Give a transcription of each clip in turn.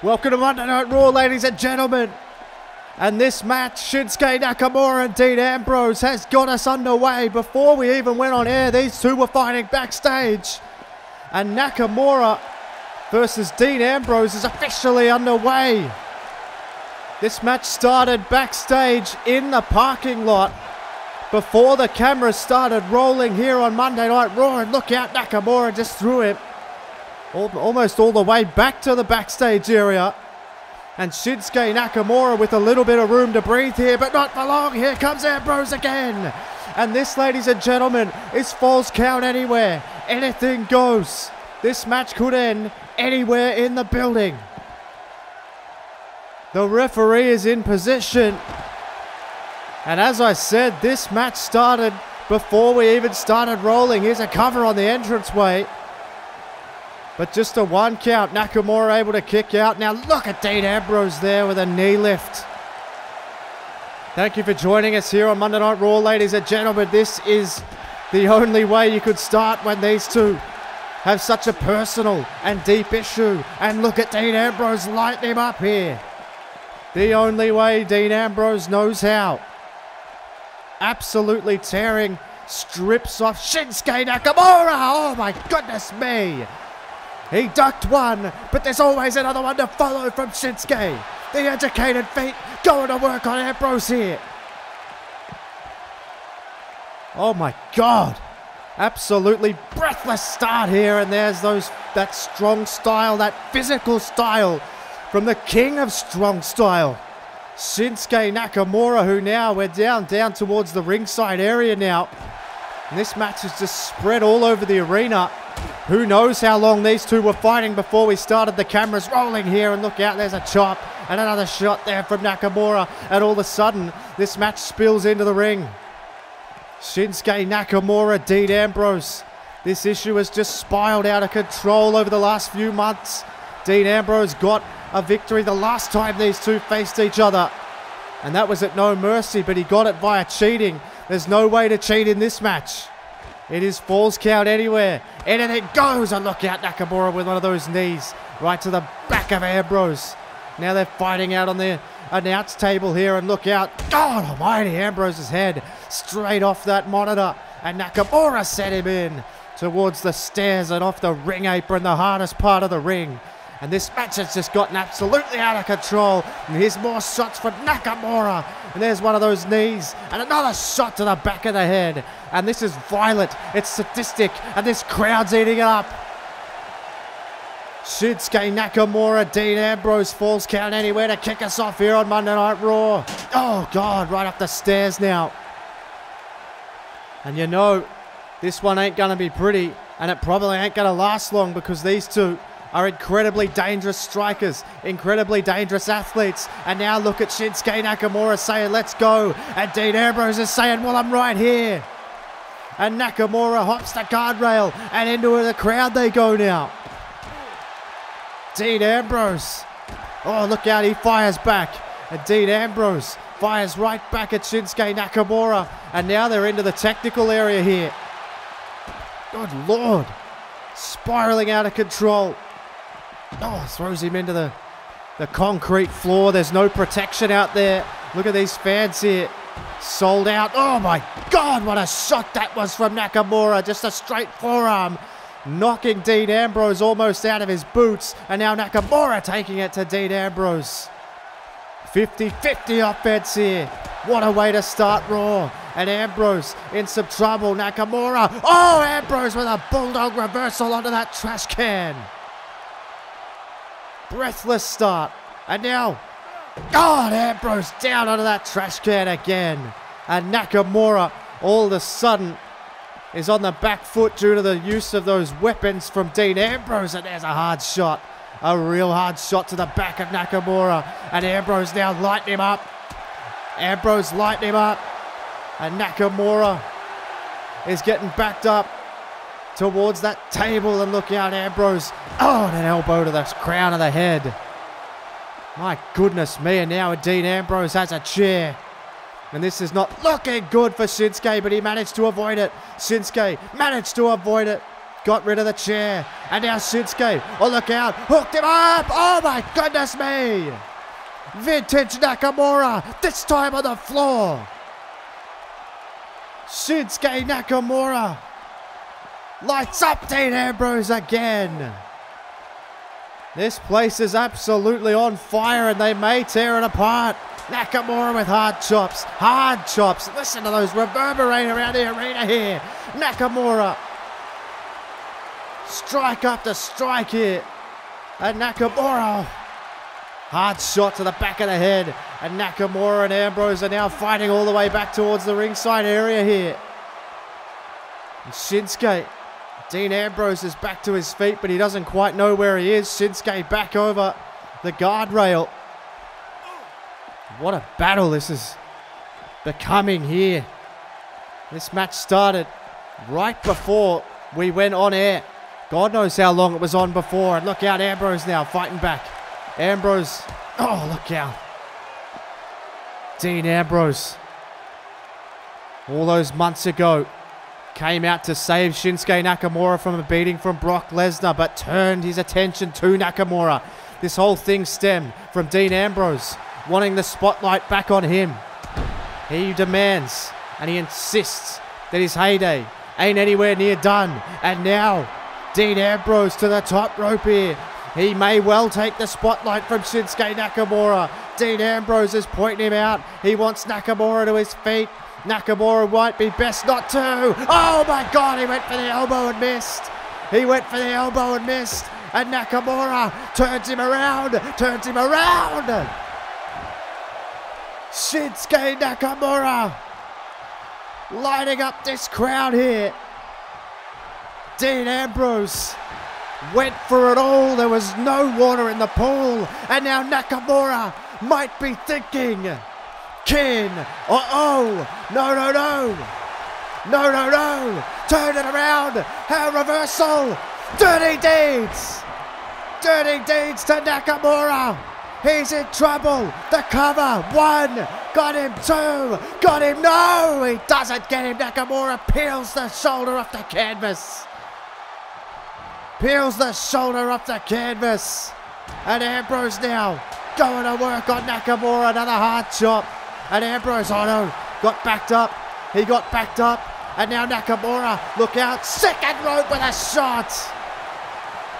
Welcome to Monday Night Raw, ladies and gentlemen. And this match, Shinsuke Nakamura and Dean Ambrose, has got us underway. Before we even went on air, these two were fighting backstage. And Nakamura versus Dean Ambrose is officially underway. This match started backstage in the parking lot before the cameras started rolling here on Monday Night Raw. And look out, Nakamura just threw him almost all the way back to the backstage area. And Shinsuke Nakamura with a little bit of room to breathe here, but not for long. Here comes Ambrose again. And this, ladies and gentlemen, is Falls Count Anywhere. Anything goes. This match could end anywhere in the building. The referee is in position. And as I said, this match started before we even started rolling. Here's a cover on the entranceway. But just a 1 count. Nakamura able to kick out. Now look at Dean Ambrose there with a knee lift. Thank you for joining us here on Monday Night Raw, ladies and gentlemen. This is the only way you could start when these two have such a personal and deep issue. And look at Dean Ambrose lighting him up here. The only way Dean Ambrose knows how. Absolutely tearing strips off Shinsuke Nakamura. Oh my goodness me. He ducked one, but there's always another one to follow from Shinsuke. The educated feet going to work on Ambrose here. Oh my God. Absolutely breathless start here. And there's that strong style, that physical style from the king of strong style, Shinsuke Nakamura, who now we're down towards the ringside area now. And this match is just spread all over the arena. Who knows how long these two were fighting before we started the cameras rolling here. And look out, there's a chop and another shot there from Nakamura. And all of a sudden, this match spills into the ring. Shinsuke Nakamura, Dean Ambrose. This issue has just spiraled out of control over the last few months. Dean Ambrose got a victory the last time these two faced each other. And that was at No Mercy, but he got it via cheating. There's no way to cheat in this match. It is Falls Count Anywhere. Anything goes. And look out, Nakamura with one of those knees right to the back of Ambrose. Now they're fighting out on the announce table here. And look out. God almighty, Ambrose's head straight off that monitor. And Nakamura set him in towards the stairs and off the ring apron, the hardest part of the ring. And this match has just gotten absolutely out of control. And here's more shots for Nakamura. And there's one of those knees. And another shot to the back of the head. And this is violent. It's sadistic. And this crowd's eating it up. Shinsuke Nakamura, Dean Ambrose, Falls Count Anywhere to kick us off here on Monday Night Raw. Oh, God, right up the stairs now. And you know, this one ain't going to be pretty. And it probably ain't going to last long because these two are incredibly dangerous strikers, incredibly dangerous athletes. And now look at Shinsuke Nakamura saying, let's go. And Dean Ambrose is saying, well, I'm right here. And Nakamura hops the guardrail and into the crowd they go now. Dean Ambrose. Oh, look out, he fires back. And Dean Ambrose fires right back at Shinsuke Nakamura. And now they're into the technical area here. Good Lord. Spiraling out of control. Oh, throws him into the concrete floor. There's no protection out there. Look at these fans here. Sold out. Oh my God, what a shot that was from Nakamura. Just a straight forearm. Knocking Dean Ambrose almost out of his boots. And now Nakamura taking it to Dean Ambrose. 50-50 offense here. What a way to start Raw. And Ambrose in some trouble. Nakamura. Oh, Ambrose with a bulldog reversal onto that trash can. Breathless start. And now, God, Ambrose down onto that trash can again. And Nakamura all of a sudden is on the back foot due to the use of those weapons from Dean Ambrose. And there's a hard shot. A real hard shot to the back of Nakamura. And Ambrose now lighting him up. Ambrose lighting him up. And Nakamura is getting backed up towards that table. And look out, Ambrose. Oh, and an elbow to the crown of the head. My goodness me. And now Dean Ambrose has a chair. And this is not looking good for Shinsuke, but he managed to avoid it. Shinsuke managed to avoid it. Got rid of the chair. And now Shinsuke. Oh, look out. Hooked him up. Oh, my goodness me. Vintage Nakamura. This time on the floor. Shinsuke Nakamura. Lights up Dean Ambrose again. This place is absolutely on fire and they may tear it apart. Nakamura with hard chops. Hard chops. Listen to those reverberate around the arena here. Nakamura. Strike after strike here. And Nakamura. Hard shot to the back of the head. And Nakamura and Ambrose are now fighting all the way back towards the ringside area here. And Shinsuke. Dean Ambrose is back to his feet, but he doesn't quite know where he is. Shinsuke back over the guardrail. What a battle this is becoming here. This match started right before we went on air. God knows how long it was on before. And look out, Ambrose now fighting back. Ambrose. Oh, look out. Dean Ambrose. All those months ago. Came out to save Shinsuke Nakamura from a beating from Brock Lesnar, but turned his attention to Nakamura. This whole thing stemmed from Dean Ambrose wanting the spotlight back on him. He demands and he insists that his heyday ain't anywhere near done. And now, Dean Ambrose to the top rope here. He may well take the spotlight from Shinsuke Nakamura. Dean Ambrose is pointing him out. He wants Nakamura to his feet. Nakamura might be best not to. Oh my God, he went for the elbow and missed. He went for the elbow and missed. And Nakamura turns him around. Turns him around. Shinsuke Nakamura lighting up this crowd here. Dean Ambrose went for it all. There was no water in the pool. And now Nakamura might be thinking, Kin, no. Turn it around. A reversal. Dirty deeds. Dirty deeds to Nakamura. He's in trouble. The cover. 1. Got him. 2. Got him. No, he doesn't get him. Nakamura peels the shoulder off the canvas. Peels the shoulder off the canvas. And Ambrose now going to work on Nakamura. Another hard chop. And Ambrose, oh no, got backed up. He got backed up. And now Nakamura, look out. Second rope with a shot.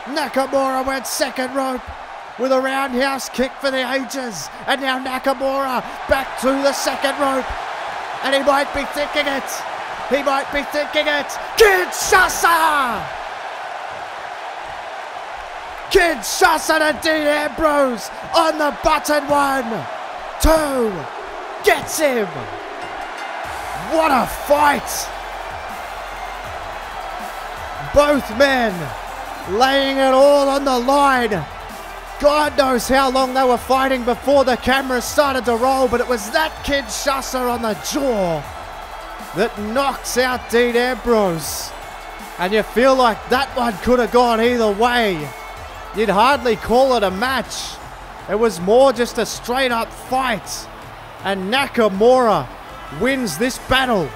Nakamura went second rope with a roundhouse kick for the ages. And now Nakamura back to the second rope. And he might be thinking it. He might be thinking it. Kinshasa! Kinshasa to Dean Ambrose on the button. 1, 2. Gets him! What a fight! Both men laying it all on the line. God knows how long they were fighting before the cameras started to roll, but it was that Kinshasa on the jaw that knocks out Dean Ambrose. And you feel like that one could have gone either way. You'd hardly call it a match. It was more just a straight up fight. And Nakamura wins this battle.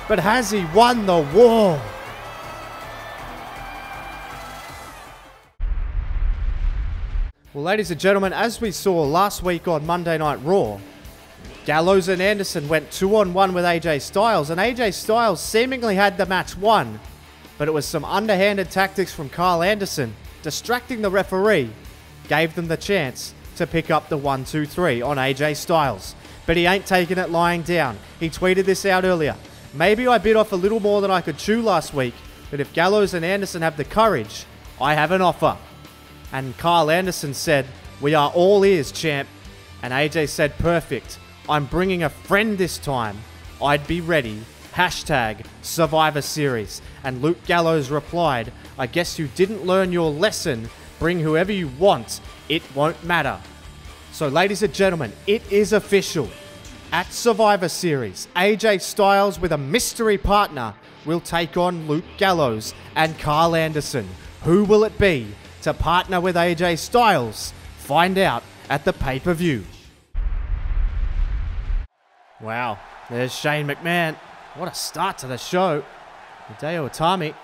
But has he won the war? Well, ladies and gentlemen, as we saw last week on Monday Night Raw, Gallows and Anderson went 2-on-1 with AJ Styles, and AJ Styles seemingly had the match won, but it was some underhanded tactics from Carl Anderson, distracting the referee, gave them the chance to pick up the 1-2-3 on AJ Styles. But he ain't taking it lying down. He tweeted this out earlier. Maybe I bit off a little more than I could chew last week, but if Gallows and Anderson have the courage, I have an offer. And Carl Anderson said, "We are all ears, champ." And AJ said, "Perfect. I'm bringing a friend this time. I'd be ready. Hashtag Survivor Series." And Luke Gallows replied, "I guess you didn't learn your lesson. Bring whoever you want. It won't matter." So ladies and gentlemen, it is official. At Survivor Series, AJ Styles with a mystery partner will take on Luke Gallows and Carl Anderson. Who will it be to partner with AJ Styles? Find out at the pay-per-view. Wow, there's Shane McMahon. What a start to the show. Hideo Itami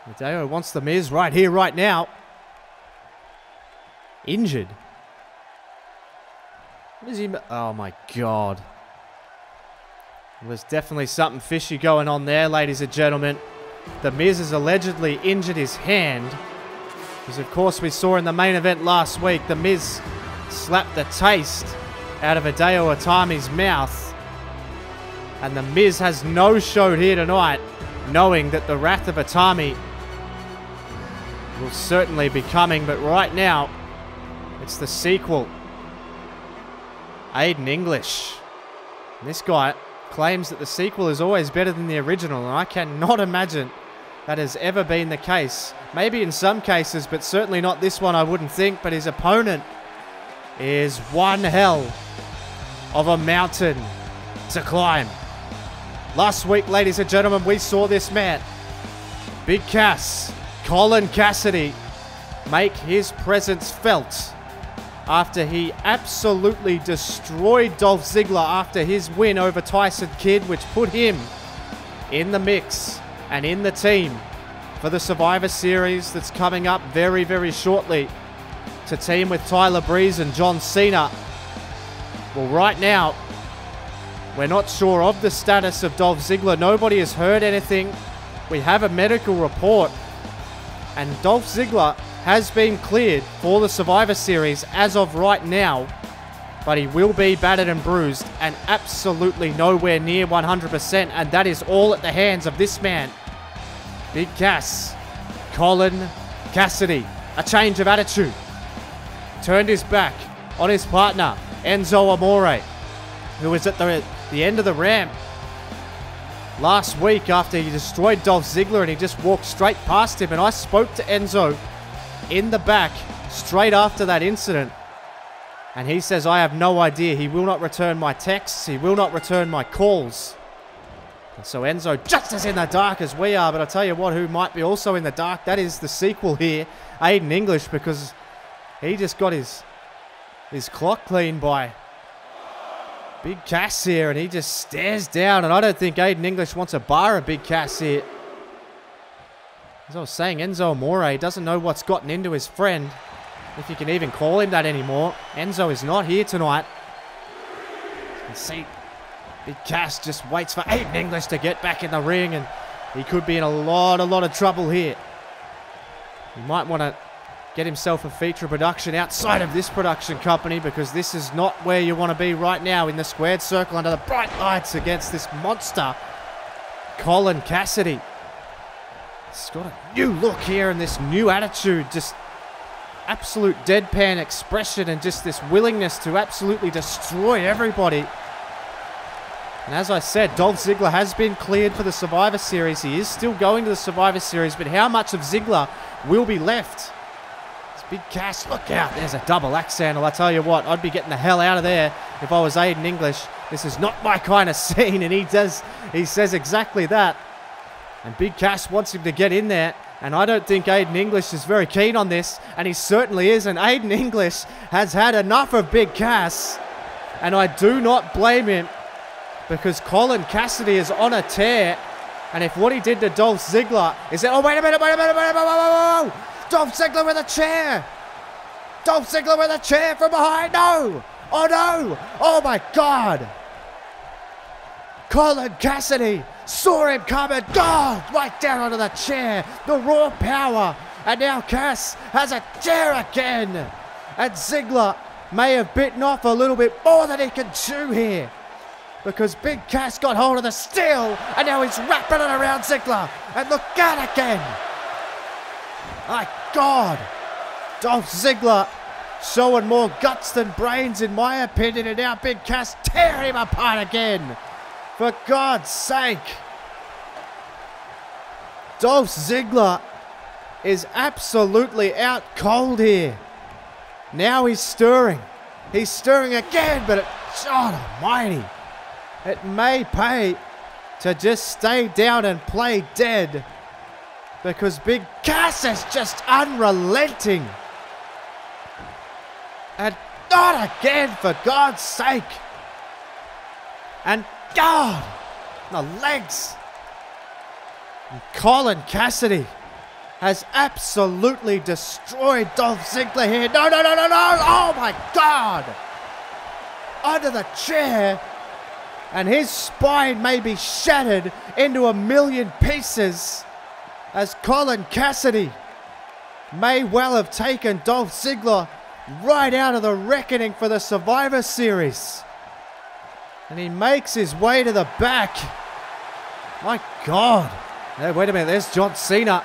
Hideo wants the Miz right here, right now. Injured. What is he? Oh my God. There's definitely something fishy going on there, ladies and gentlemen. The Miz has allegedly injured his hand. Because of course we saw in the main event last week, the Miz slapped the taste out of Hideo Itami's mouth. And the Miz has no-showed here tonight, knowing that the wrath of Itami will certainly be coming. But right now, it's the sequel. Aiden English. And this guy claims that the sequel is always better than the original, and I cannot imagine that has ever been the case. Maybe in some cases, but certainly not this one, I wouldn't think. But his opponent is one hell of a mountain to climb. Last week, ladies and gentlemen, we saw this man, Big Cass, Colin Cassidy, make his presence felt after he absolutely destroyed Dolph Ziggler after his win over Tyson Kidd, which put him in the mix and in the team for the Survivor Series that's coming up very, very shortly to team with Tyler Breeze and John Cena. Well, right now, we're not sure of the status of Dolph Ziggler. Nobody has heard anything. We have a medical report, and Dolph Ziggler has been cleared for the Survivor Series as of right now, but he will be battered and bruised and absolutely nowhere near 100%, and that is all at the hands of this man, Big Cass, Colin Cassidy. A change of attitude. Turned his back on his partner, Enzo Amore, who was at the end of the ramp last week after he destroyed Dolph Ziggler, and he just walked straight past him. And I spoke to Enzo in the back straight after that incident, and he says, I have no idea. He will not return my texts. He will not return my calls. And so Enzo just as in the dark as we are. But I'll tell you what, who might be also in the dark, that is the sequel here, Aiden English, because he just got his clock cleaned by Big Cass here, and he just stares down, and I don't think Aiden English wants a bar of Big Cass here. As I was saying, Enzo Amore doesn't know what's gotten into his friend, if you can even call him that anymore. Enzo is not here tonight. You can see Big Cass just waits for Aiden English to get back in the ring, and he could be in a lot of trouble here. He might want to get himself a feature production outside of this production company, because this is not where you want to be right now, in the squared circle under the bright lights against this monster, Colin Cassidy. He's got a new look here and this new attitude, just absolute deadpan expression and just this willingness to absolutely destroy everybody. And as I said, Dolph Ziggler has been cleared for the Survivor Series. He is still going to the Survivor Series, but how much of Ziggler will be left? It's Big Cass, look out, there's a double axe handle. I tell you what, I'd be getting the hell out of there if I was Aiden English. This is not my kind of scene, and he says exactly that. And Big Cass wants him to get in there, and I don't think Aiden English is very keen on this, and he certainly isn't. Aiden English has had enough of Big Cass, and I do not blame him, because Colin Cassidy is on a tear, and if what he did to Dolph Ziggler is that... Oh, wait a minute, whoa. Dolph Ziggler with a chair! Dolph Ziggler with a chair from behind, no! Oh no! Oh my God! Colin Cassidy saw him coming, God, right down onto the chair, the raw power, and now Cass has a chair again, and Ziggler may have bitten off a little bit more than he can chew here, because Big Cass got hold of the steel, and now he's wrapping it around Ziggler, and look out again. My God, Dolph Ziggler showing more guts than brains in my opinion, and now Big Cass tear him apart again. For God's sake. Dolph Ziggler is absolutely out cold here. Now he's stirring. He's stirring again, but God almighty. It may pay to just stay down and play dead, because Big Cass is just unrelenting. And not again, for God's sake. And God, the legs. And Colin Cassidy has absolutely destroyed Dolph Ziggler here. No, no, no, no, no. Oh, my God. Under the chair. And his spine may be shattered into a million pieces as Colin Cassidy may well have taken Dolph Ziggler right out of the reckoning for the Survivor Series. And he makes his way to the back. My God. Hey, wait a minute, there's John Cena.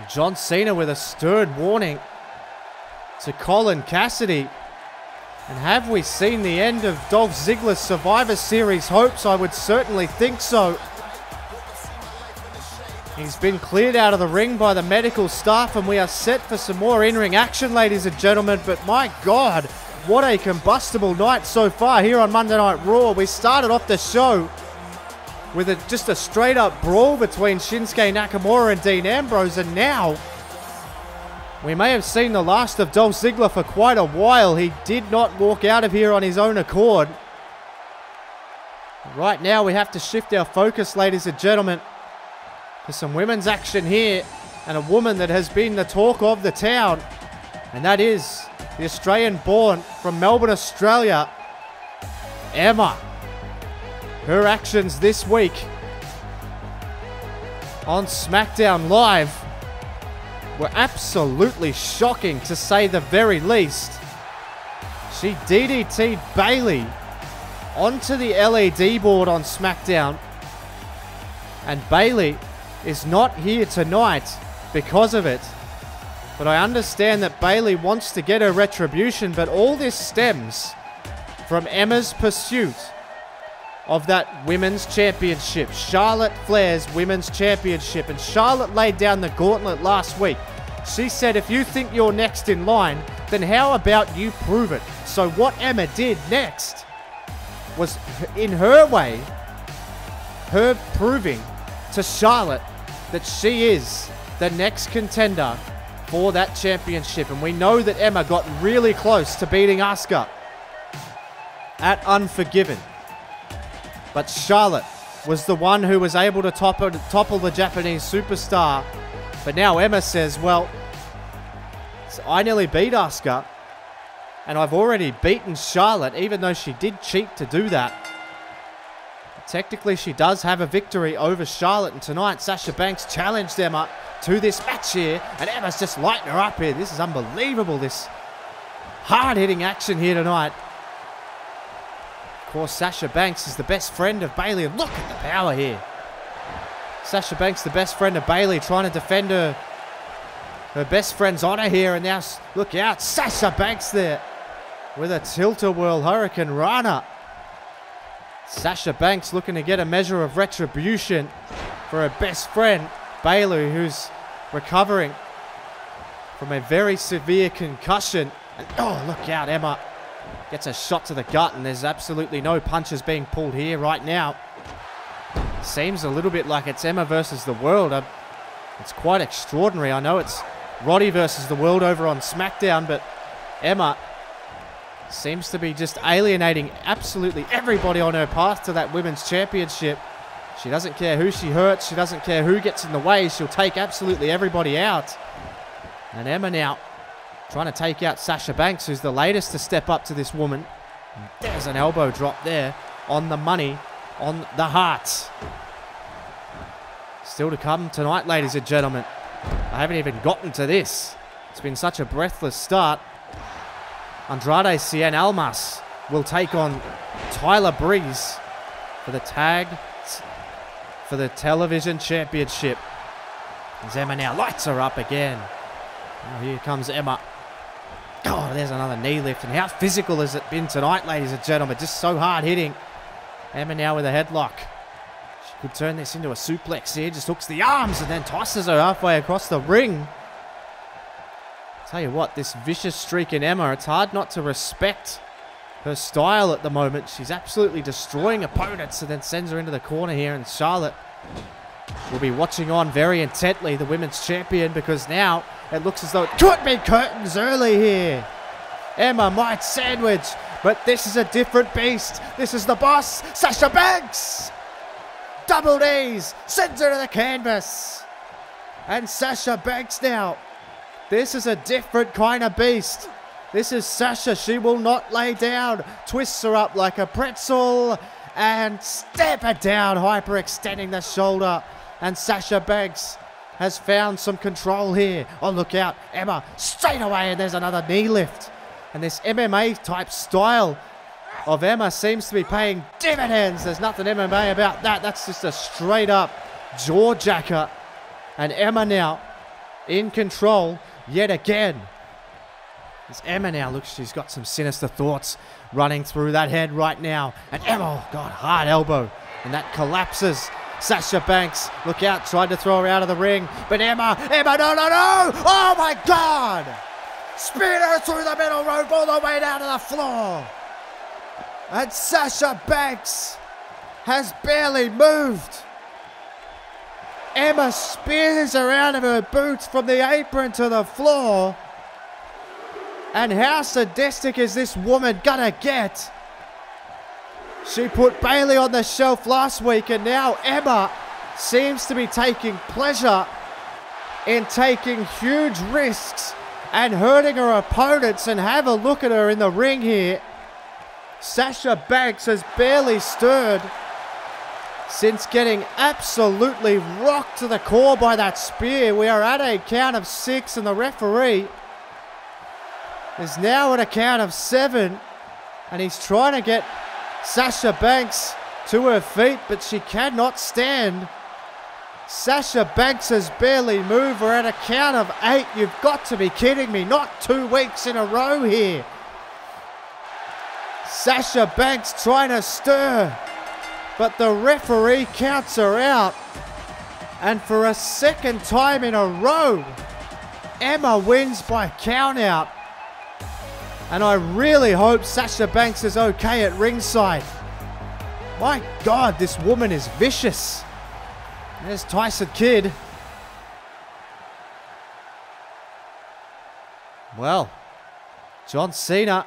John Cena with a stern warning to Colin Cassidy. And have we seen the end of Dolph Ziggler's Survivor Series hopes? I would certainly think so. He's been cleared out of the ring by the medical staff, and we are set for some more in-ring action, ladies and gentlemen. But my God, what a combustible night so far here on Monday Night Raw. We started off the show with just a straight-up brawl between Shinsuke Nakamura and Dean Ambrose, and now we may have seen the last of Dolph Ziggler for quite a while. He did not walk out of here on his own accord. Right now we have to shift our focus, ladies and gentlemen, to some women's action here, and a woman that has been the talk of the town, and that is the Australian-born from Melbourne, Australia, Emma. Her actions this week on SmackDown Live were absolutely shocking, to say the very least. She DDT'd Bayley onto the LED board on SmackDown, and Bayley is not here tonight because of it. But I understand that Bayley wants to get her retribution, but all this stems from Emma's pursuit of that women's championship, Charlotte Flair's women's championship. And Charlotte laid down the gauntlet last week. She said, if you think you're next in line, then how about you prove it? So what Emma did next was, in her way, her proving to Charlotte that she is the next contender for that championship. And we know that Emma got really close to beating Asuka at Unforgiven. But Charlotte was the one who was able to topple the Japanese superstar. But now Emma says, well, I nearly beat Asuka, and I've already beaten Charlotte, even though she did cheat to do that. Technically, she does have a victory over Charlotte, and tonight Sasha Banks challenged Emma to this match here, and Emma's just lighting her up here. This is unbelievable, this hard-hitting action here tonight. Of course, Sasha Banks is the best friend of Bayley, and look at the power here. Sasha Banks, the best friend of Bayley, trying to defend her best friend's honor here, and now, look out, Sasha Banks there with a tilt-a-whirl Hurricane Rana. Sasha Banks looking to get a measure of retribution for her best friend, Bayley, who's recovering from a very severe concussion. And, oh, look out, Emma gets a shot to the gut, and there's absolutely no punches being pulled here right now. Seems a little bit like it's Emma versus the world. It's quite extraordinary. I know it's Roddy versus the world over on SmackDown, but Emma seems to be just alienating absolutely everybody on her path to that women's championship. She doesn't care who she hurts. She doesn't care who gets in the way. She'll take absolutely everybody out. And Emma now trying to take out Sasha Banks, who's the latest to step up to this woman. And there's an elbow drop there on the money, on the heart. Still to come tonight, ladies and gentlemen. I haven't even gotten to this. It's been such a breathless start. Andrade Cien Almas will take on Tyler Breeze for the for the television championship. As Emma now lights her up again. Oh, here comes Emma. Oh, there's another knee lift. And how physical has it been tonight, ladies and gentlemen? Just so hard hitting. Emma now with a headlock. She could turn this into a suplex here. Just hooks the arms and then tosses her halfway across the ring. Tell you what, this vicious streak in Emma, it's hard not to respect her style at the moment. She's absolutely destroying opponents and then sends her into the corner here. And Charlotte will be watching on very intently, the women's champion, because now it looks as though it could be curtains early here. Emma might sandwich But this is a different beast. This is the boss, Sasha Banks. Double knees, sends her to the canvas. And Sasha Banks now. This is a different kind of beast. This is Sasha. She will not lay down. Twists her up like a pretzel and stamp her down, hyperextending the shoulder. And Sasha Banks has found some control here. Oh, look out. Emma straight away, and there's another knee lift. And this MMA type style of Emma seems to be paying dividends. There's nothing MMA about that. That's just a straight up jaw jacker. And Emma now in control yet again. This Emma now looks, she's got some sinister thoughts running through that head right now. And Emma, oh God, hard elbow. And that collapses. Sasha Banks, look out, tried to throw her out of the ring. But Emma, no. Oh my God. Spear her through the middle rope all the way down to the floor. And Sasha Banks has barely moved. Emma spears her out of her boots from the apron to the floor. And how sadistic is this woman gonna get? She put Bayley on the shelf last week, and now Emma seems to be taking pleasure in taking huge risks and hurting her opponents. And have a look at her in the ring here. Sasha Banks has barely stirred since getting absolutely rocked to the core by that spear. We are at a count of 6, and the referee is now at a count of 7, and he's trying to get Sasha Banks to her feet, but she cannot stand. Sasha Banks has barely moved. We're at a count of 8. You've got to be kidding me. Not 2 weeks in a row here. Sasha Banks trying to stir, but the referee counts her out. And for a second time in a row, Emma wins by count out. And I really hope Sasha Banks is okay at ringside. My God, this woman is vicious. There's Tyson Kidd. Well, John Cena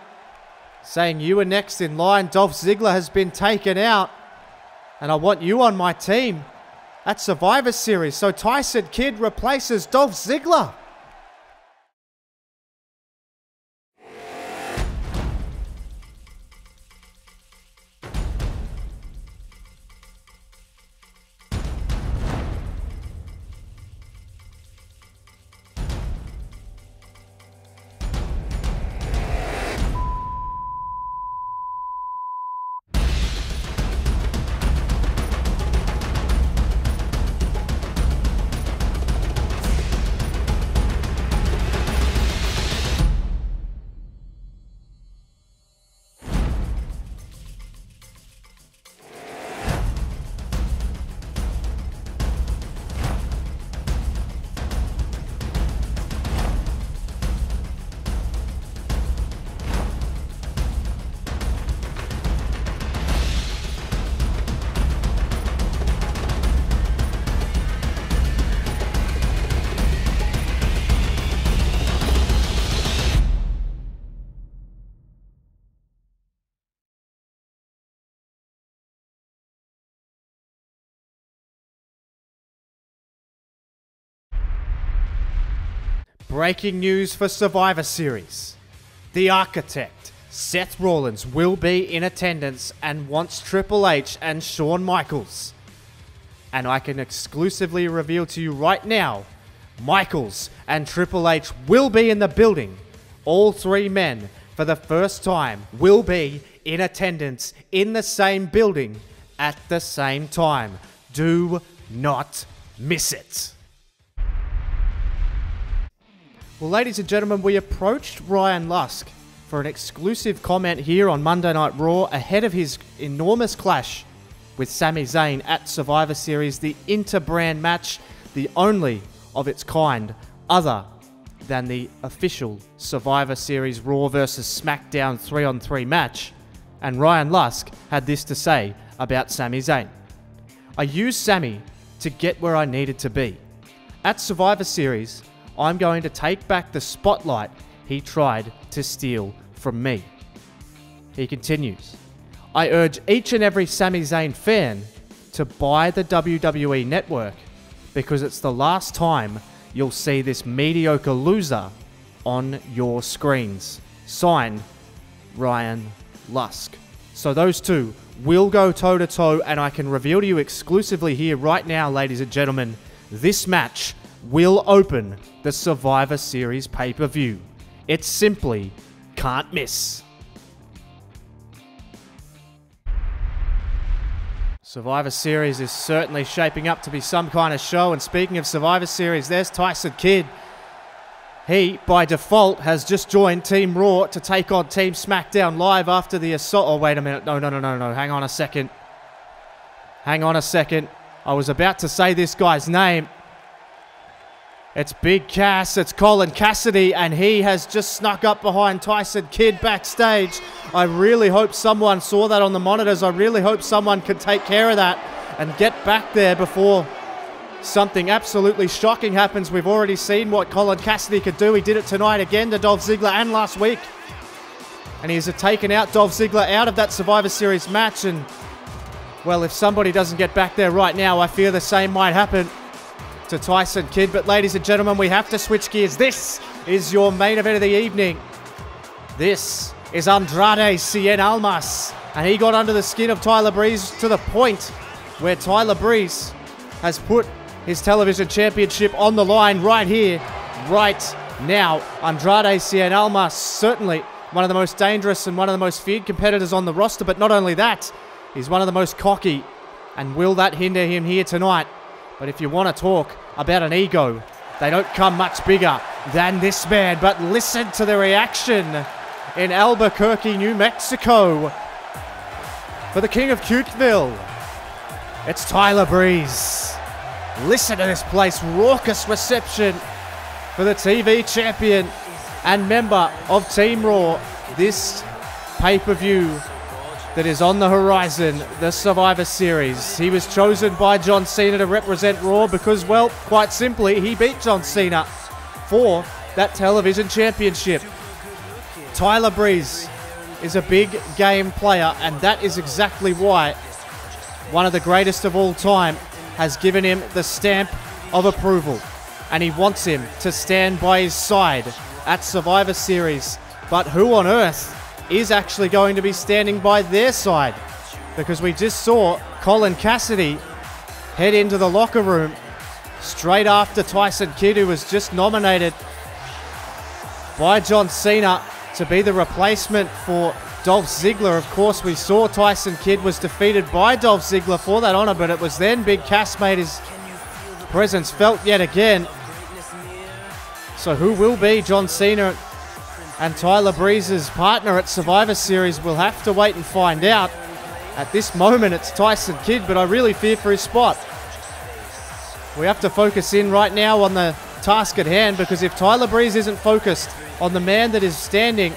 saying you were next in line. Dolph Ziggler has been taken out, and I want you on my team at Survivor Series. So Tyson Kidd replaces Dolph Ziggler. Breaking news for Survivor Series. The Architect, Seth Rollins, will be in attendance and wants Triple H and Shawn Michaels. And I can exclusively reveal to you right now, Michaels and Triple H will be in the building. All 3 men, for the first time, will be in attendance in the same building at the same time. Do not miss it. Well, ladies and gentlemen, we approached Ryan Lusk for an exclusive comment here on Monday Night Raw ahead of his enormous clash with Sami Zayn at Survivor Series, the inter-brand match, the only of its kind other than the official Survivor Series Raw vs SmackDown 3-on-3 match. And Ryan Lusk had this to say about Sami Zayn. I used Sami to get where I needed to be. At Survivor Series, I'm going to take back the spotlight he tried to steal from me. He continues, I urge each and every Sami Zayn fan to buy the WWE Network because it's the last time you'll see this mediocre loser on your screens. Signed, Ryan Lusk. So those two will go toe-to-toe, and I can reveal to you exclusively here right now, ladies and gentlemen, this match will open the Survivor Series pay-per-view. It simply can't miss. Survivor Series is certainly shaping up to be some kind of show, and speaking of Survivor Series, there's Tyson Kidd. He, by default, has just joined Team Raw to take on Team SmackDown Live after the assault. Oh, wait a minute. No. Hang on a second. I was about to say this guy's name. It's Big Cass. It's Colin Cassidy, and he has just snuck up behind Tyson Kidd backstage. I really hope someone saw that on the monitors. I really hope someone could take care of that and get back there before something absolutely shocking happens. We've already seen what Colin Cassidy could do. He did it tonight again to Dolph Ziggler and last week. And he's taken out Dolph Ziggler out of that Survivor Series match. And, well, if somebody doesn't get back there right now, I fear the same might happen to Tyson Kidd. But, ladies and gentlemen, we have to switch gears. This is your main event of the evening. This is Andrade Cien Almas. And he got under the skin of Tyler Breeze to the point where Tyler Breeze has put his television championship on the line right here, right now. Andrade Cien Almas, certainly one of the most dangerous and one of the most feared competitors on the roster, but not only that, he's one of the most cocky. And will that hinder him here tonight? But if you want to talk about an ego, they don't come much bigger than this man. But listen to the reaction in Albuquerque, New Mexico for the King of Cuteville. It's Tyler Breeze. Listen to this place. Raucous reception for the TV champion and member of Team Raw. This pay-per-view that is on the horizon, the Survivor Series. He was chosen by John Cena to represent Raw because, well, quite simply, he beat John Cena for that television championship. Tyler Breeze is a big game player, and that is exactly why one of the greatest of all time has given him the stamp of approval, and he wants him to stand by his side at Survivor Series. But who on earth is actually going to be standing by their side? Because we just saw Colin Cassidy head into the locker room straight after Tyson Kidd, who was just nominated by John Cena to be the replacement for Dolph Ziggler. Of course, we saw Tyson Kidd was defeated by Dolph Ziggler for that honor, but it was then Big Cass made his presence felt yet again. So who will be John Cena and Tyler Breeze's partner at Survivor Series? We'll have to wait and find out. At this moment, it's Tyson Kidd, but I really fear for his spot. We have to focus in right now on the task at hand, because if Tyler Breeze isn't focused on the man that is standing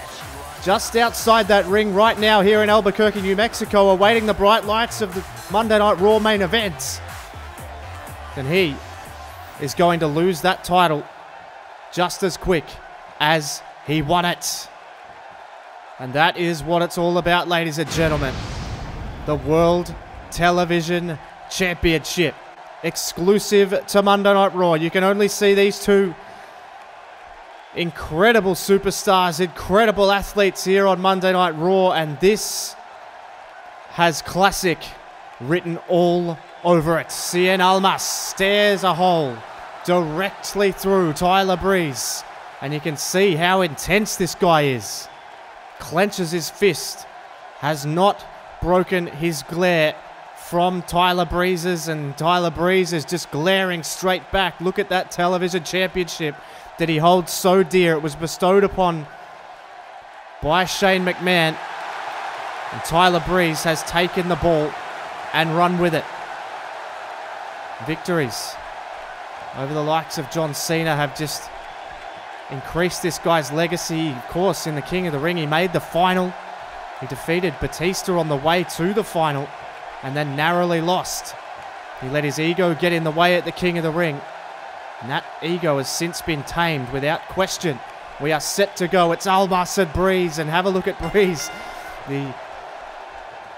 just outside that ring right now here in Albuquerque, New Mexico, awaiting the bright lights of the Monday Night Raw main event, then he is going to lose that title just as quick as he won it. And that is what it's all about, ladies and gentlemen. The World Television Championship, exclusive to Monday Night Raw. You can only see these two incredible superstars, incredible athletes here on Monday Night Raw, and this has classic written all over it. Cien Almas stares a hole directly through Tyler Breeze, and you can see how intense this guy is. Clenches his fist, has not broken his glare from Tyler Breeze's, and Tyler Breeze is just glaring straight back. Look at that television championship that he holds so dear. It was bestowed upon by Shane McMahon, and Tyler Breeze has taken the ball and run with it. Victories over the likes of John Cena have just increased this guy's legacy. Of course, in the King of the Ring, he made the final. He defeated Batista on the way to the final and then narrowly lost. He let his ego get in the way at the King of the Ring, and that ego has since been tamed without question. We are set to go. It's Almas and Breeze, and have a look at Breeze The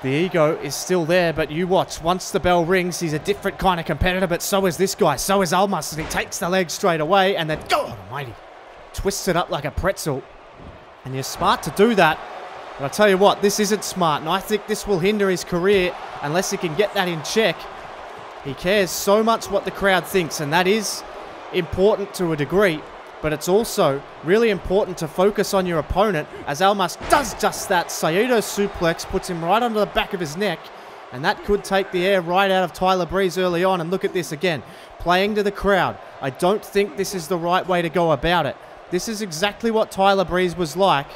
ego is still there, but you watch. Once the bell rings, he's a different kind of competitor, but so is this guy. So is Almas, and he takes the leg straight away, and then, God almighty, twists it up like a pretzel. And you're smart to do that. But I'll tell you what, this isn't smart, and I think this will hinder his career unless he can get that in check. He cares so much what the crowd thinks, and that is important to a degree, but it's also really important to focus on your opponent, as Almas does just that. Saito suplex puts him right onto the back of his neck, and that could take the air right out of Tyler Breeze early on. And look at this again, playing to the crowd. I don't think this is the right way to go about it. This is exactly what Tyler Breeze was like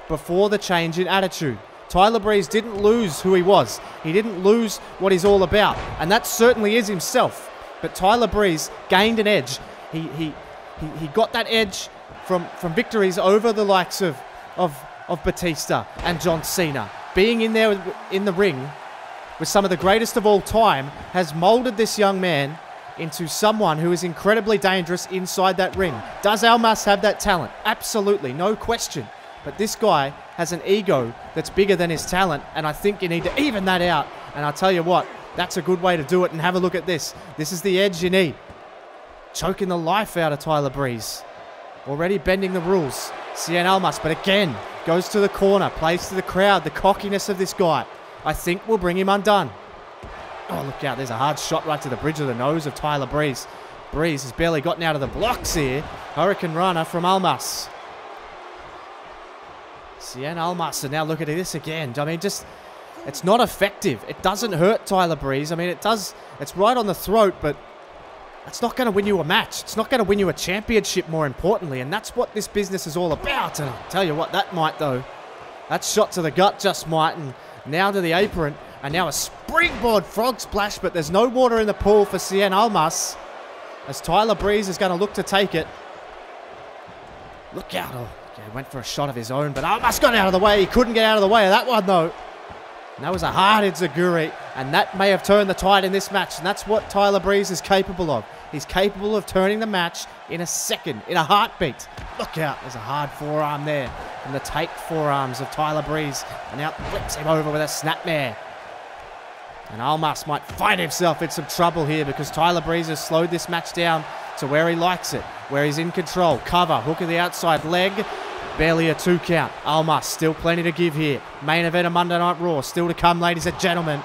before the change in attitude. Tyler Breeze didn't lose who he was. He didn't lose what he's all about, and that certainly is himself. But Tyler Breeze gained an edge. He got that edge from victories over the likes of Batista and John Cena. Being in there in the ring with some of the greatest of all time has molded this young man into someone who is incredibly dangerous inside that ring. Does Almas have that talent? Absolutely, no question. But this guy has an ego that's bigger than his talent, and I think you need to even that out. And I'll tell you what, that's a good way to do it. And have a look at this. This is the edge you need. Choking the life out of Tyler Breeze. Already bending the rules. Cien Almas, but again, goes to the corner, plays to the crowd. The cockiness of this guy, I think, will bring him undone. Oh, look out. There's a hard shot right to the bridge of the nose of Tyler Breeze. Breeze has barely gotten out of the blocks here. Hurricane Runner from Almas. Cien Almas, and now look at this again. I mean, just, it's not effective. It doesn't hurt Tyler Breeze. I mean, it does. It's right on the throat, but it's not going to win you a match. It's not going to win you a championship, more importantly, and that's what this business is all about. And I'll tell you what, that might, though. That shot to the gut just might, and now to the apron, and now a springboard frog splash, but there's no water in the pool for Cien Almas, as Tyler Breeze is going to look to take it. Look out. Oh, he went for a shot of his own, but Almas got out of the way. He couldn't get out of the way of that one, though. And that was a hard enziguri, and that may have turned the tide in this match, and that's what Tyler Breeze is capable of. He's capable of turning the match in a second, in a heartbeat. Look out, there's a hard forearm there from the taped forearms of Tyler Breeze, and now flips him over with a snapmare. And Almas might find himself in some trouble here, because Tyler Breeze has slowed this match down to where he likes it, where he's in control. Cover, hook of the outside leg. Barely a 2 count. Almas still plenty to give here. Main event of Monday Night Raw still to come, ladies and gentlemen.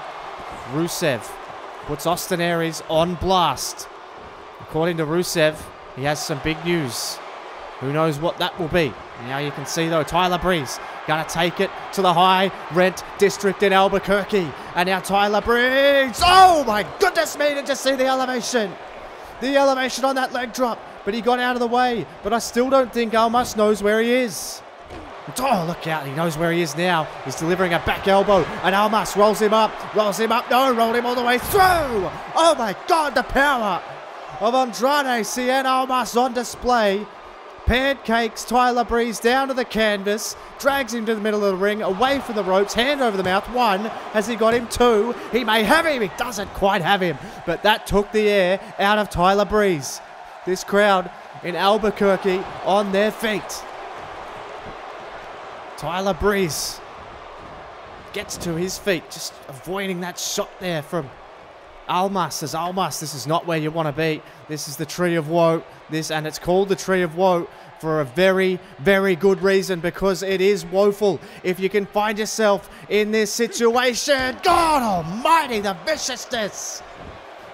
Rusev puts Austin Aries on blast. According to Rusev, he has some big news. Who knows what that will be. Now you can see, though, Tyler Breeze going to take it to the high rent district in Albuquerque. And now Tyler Breeze. Oh, my goodness me. Did you see the elevation? The elevation on that leg drop. But he got out of the way. But I still don't think Almas knows where he is. Oh, look out. He knows where he is now. He's delivering a back elbow. And Almas rolls him up. Rolls him up. No, rolled him all the way through. Oh, my God. The power of Andrade Cien Almas on display. Pancakes Tyler Breeze down to the canvas. Drags him to the middle of the ring. Away from the ropes. Hand over the mouth. 1. Has he got him? 2. He may have him. He doesn't quite have him. But that took the air out of Tyler Breeze. This crowd in Albuquerque on their feet. Tyler Breeze gets to his feet, just avoiding that shot there from Almas. As Almas, this is not where you want to be. This is the Tree of Woe. And it's called the Tree of Woe for a very, very good reason, because it is woeful if you can find yourself in this situation. God almighty, the viciousness.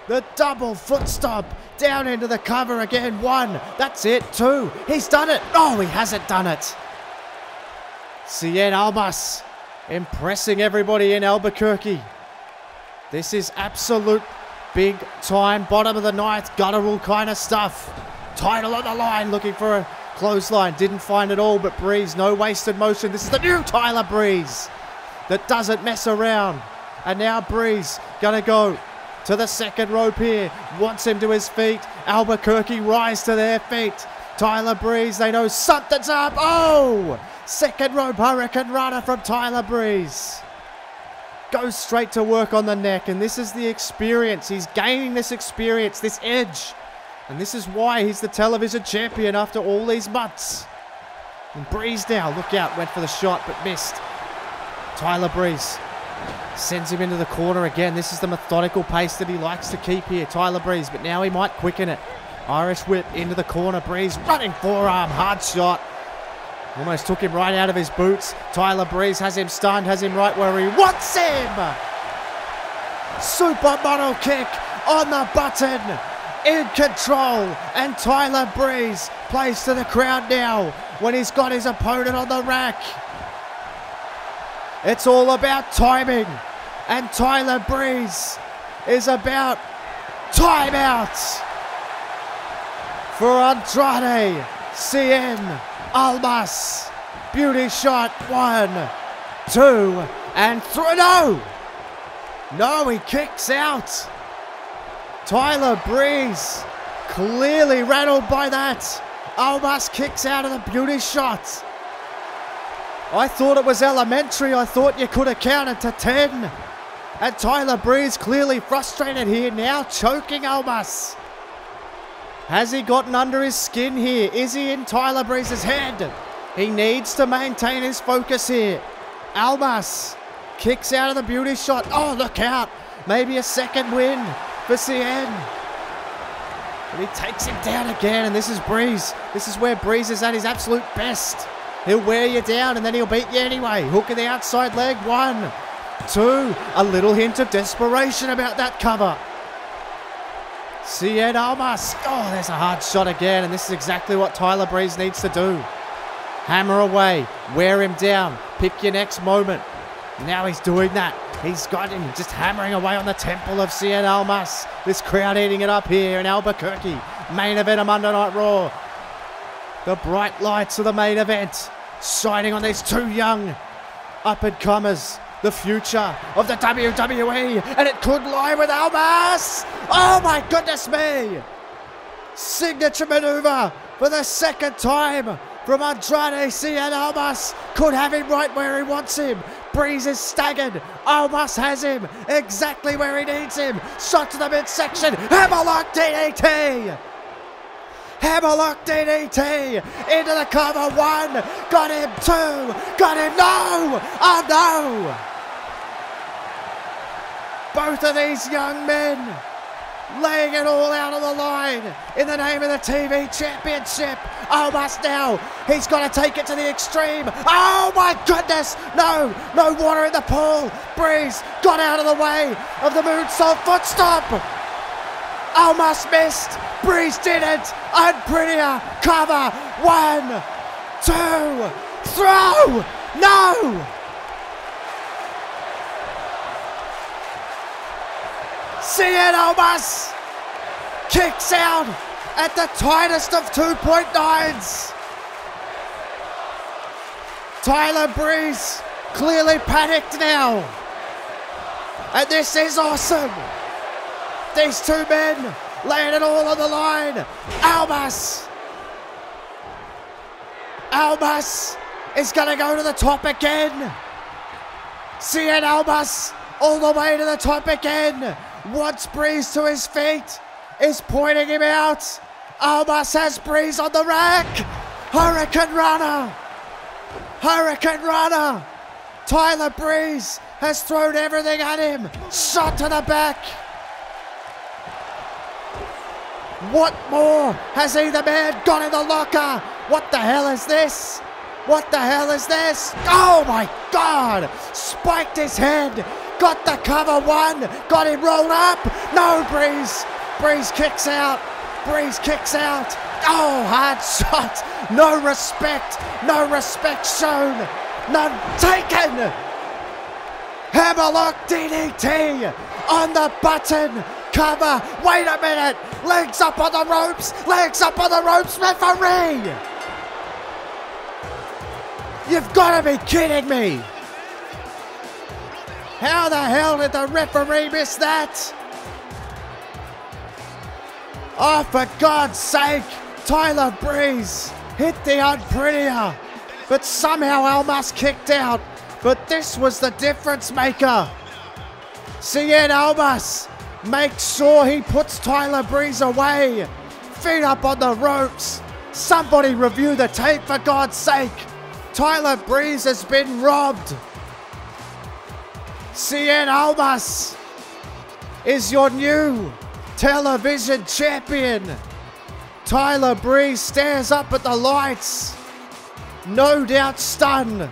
The double foot stomp down into the cover again. 1. That's it. 2. He's done it. No, he hasn't done it. Cien Almas impressing everybody in Albuquerque. This is absolute big time, bottom of the ninth, guttural kind of stuff. Title on the line, looking for a clothesline. Didn't find it all, but Breeze, no wasted motion. This is the new Tyler Breeze that doesn't mess around. And now Breeze gonna go to the second rope here. Wants him to his feet. Albuquerque rise to their feet. Tyler Breeze, they know something's up. Oh! Second rope Hurricane Runner from Tyler Breeze. Goes straight to work on the neck, and this is the experience. He's gaining this experience, this edge. And this is why he's the television champion after all these months. And Breeze now, look out, went for the shot but missed. Tyler Breeze sends him into the corner again. This is the methodical pace that he likes to keep here, Tyler Breeze, but now he might quicken it. Irish whip into the corner. Breeze running forearm, hard shot. Almost took him right out of his boots. Tyler Breeze has him stunned, has him right where he wants him. Supermodel kick on the button. In control. And Tyler Breeze plays to the crowd now when he's got his opponent on the rack. It's all about timing. And Tyler Breeze is about timeouts for Andrade Cien Almas. Beauty shot. 1, 2, and 3. No, he kicks out. Tyler Breeze clearly rattled by that. Almas kicks out of the beauty shot. I thought it was elementary. I thought you could have counted to 10. And Tyler Breeze clearly frustrated here now, choking Almas. Has he gotten under his skin here? Is he in Tyler Breeze's head? He needs to maintain his focus here. Almas kicks out of the beauty shot. Oh, look out. Maybe a second win for Cien. But he takes him down again, and this is Breeze. This is where Breeze is at his absolute best. He'll wear you down, and then he'll beat you anyway. Hook of the outside leg. 1, 2. A little hint of desperation about that cover. Cien Almas. Oh, there's a hard shot again, and this is exactly what Tyler Breeze needs to do. Hammer away. Wear him down. Pick your next moment. Now he's doing that. He's got him just hammering away on the temple of Cien Almas. This crowd eating it up here in Albuquerque. Main event of Monday Night Raw. The bright lights of the main event shining on these two young up-and-comers. The future of the WWE, and it could lie with Almas. Oh my goodness me! Signature maneuver for the second time from Andrade Cien Almas. Could have him right where he wants him. Breeze is staggered. Almas has him exactly where he needs him. Shot to the midsection. Hammerlock DDT. Hammerlock DDT into the cover. 1. Got him. 2. Got him. No. Oh no. Both of these young men laying it all out on the line in the name of the TV Championship. Almas now, he's got to take it to the extreme. Oh my goodness, no water in the pool. Breeze got out of the way of the moonsault foot stomp. Almas missed, Breeze didn't, and prettier cover. 1, 2, throw, no! Cien Almas kicks out at the tightest of 2.9s. Tyler Breeze clearly panicked now. And this is awesome. These two men laying it all on the line. Almas is going to go to the top again. Cien Almas all the way to the top again. Wants Breeze to his feet, is pointing him out. Almas has Breeze on the rack. Hurricane Runner. Hurricane Runner. Tyler Breeze has thrown everything at him. Shot to the back. What more has either man got in the locker? What the hell is this? What the hell is this? Oh my God! Spiked his head. Got the cover. 1. Got him rolled up. No, Breeze. Breeze kicks out. Breeze kicks out. Oh, hard shot. No respect. No respect shown. None taken. Hammerlock DDT on the button. Cover. Wait a minute. Legs up on the ropes. Legs up on the ropes. Referee. You've got to be kidding me. How the hell did the referee miss that? Oh, for God's sake. Tyler Breeze hit the unprettier. But somehow Almas kicked out. But this was the difference maker. Cien Almas makes sure he puts Tyler Breeze away. Feet up on the ropes. Somebody review the tape for God's sake. Tyler Breeze has been robbed. Cien Almas is your new television champion. Tyler Breeze stares up at the lights, no doubt stunned,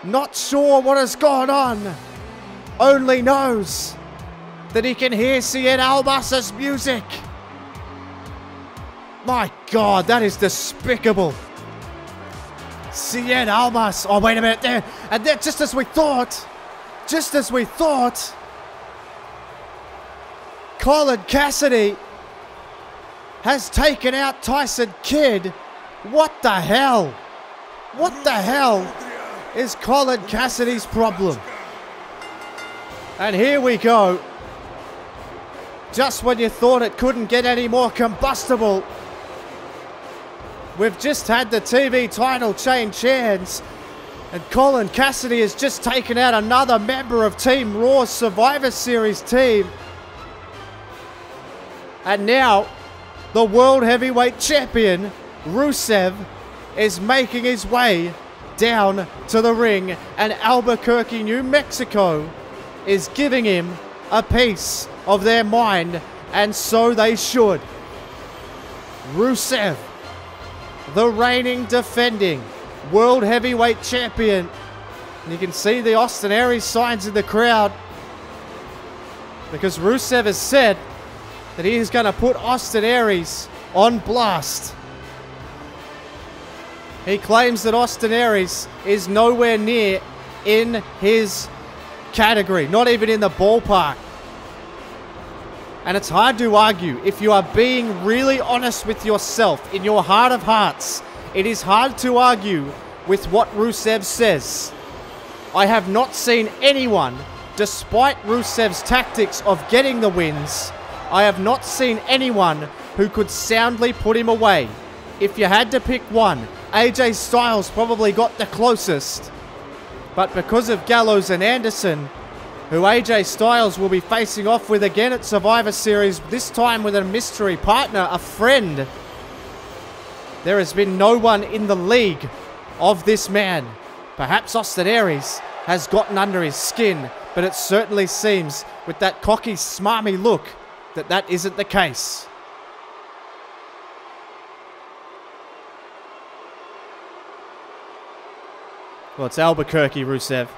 not sure what has gone on, only knows that he can hear Cien Almas' music. My God, that is despicable. Cien Almas, oh wait a minute there, and then just as we thought, Colin Cassidy has taken out Tyson Kidd. What the hell? What the hell is Colin Cassidy's problem? And here we go. Just when you thought it couldn't get any more combustible, we've just had the TV title change hands, and Colin Cassidy has just taken out another member of Team Raw's Survivor Series team. And now, the World Heavyweight Champion, Rusev, is making his way down to the ring, and Albuquerque, New Mexico is giving him a piece of their mind, and so they should. Rusev, the reigning, defending World Heavyweight Champion. And you can see the Austin Aries signs in the crowd, because Rusev has said that he is going to put Austin Aries on blast. He claims that Austin Aries is nowhere near in his category, not even in the ballpark. And it's hard to argue. If you are being really honest with yourself, in your heart of hearts, it is hard to argue with what Rusev says. I have not seen anyone, despite Rusev's tactics of getting the wins, I have not seen anyone who could soundly put him away. If you had to pick one, AJ Styles probably got the closest. But because of Gallows and Anderson, who AJ Styles will be facing off with again at Survivor Series, this time with a mystery partner, a friend, there has been no one in the league of this man. Perhaps Austin Aries has gotten under his skin, but it certainly seems with that cocky, smarmy look that that isn't the case. Well, it's Albuquerque, Rusev.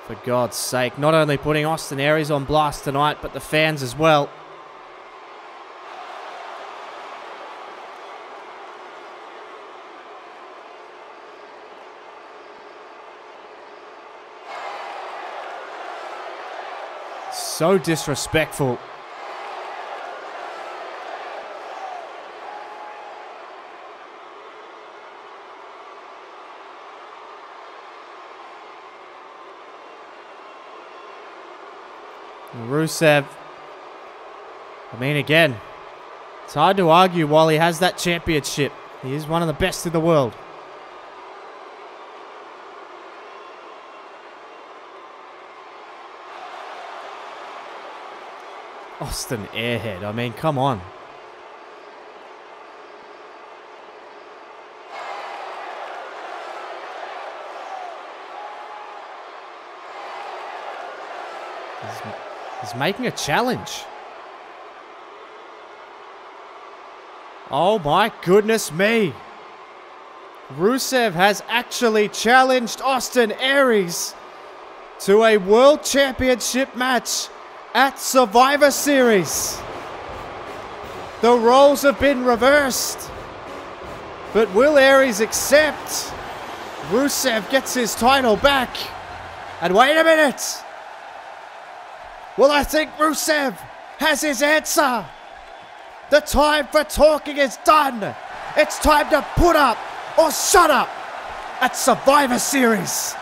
For God's sake, not only putting Austin Aries on blast tonight, but the fans as well. So disrespectful. Rusev, I mean, again, it's hard to argue while he has that championship. He is one of the best in the world. Austin Airhead, I mean, come on. He's making a challenge. Oh my goodness me. Rusev has actually challenged Austin Aries to a World Championship match at Survivor Series. The roles have been reversed. But will Aries accept? Rusev gets his title back. And wait a minute. Well, I think Rusev has his answer. The time for talking is done. It's time to put up or shut up at Survivor Series.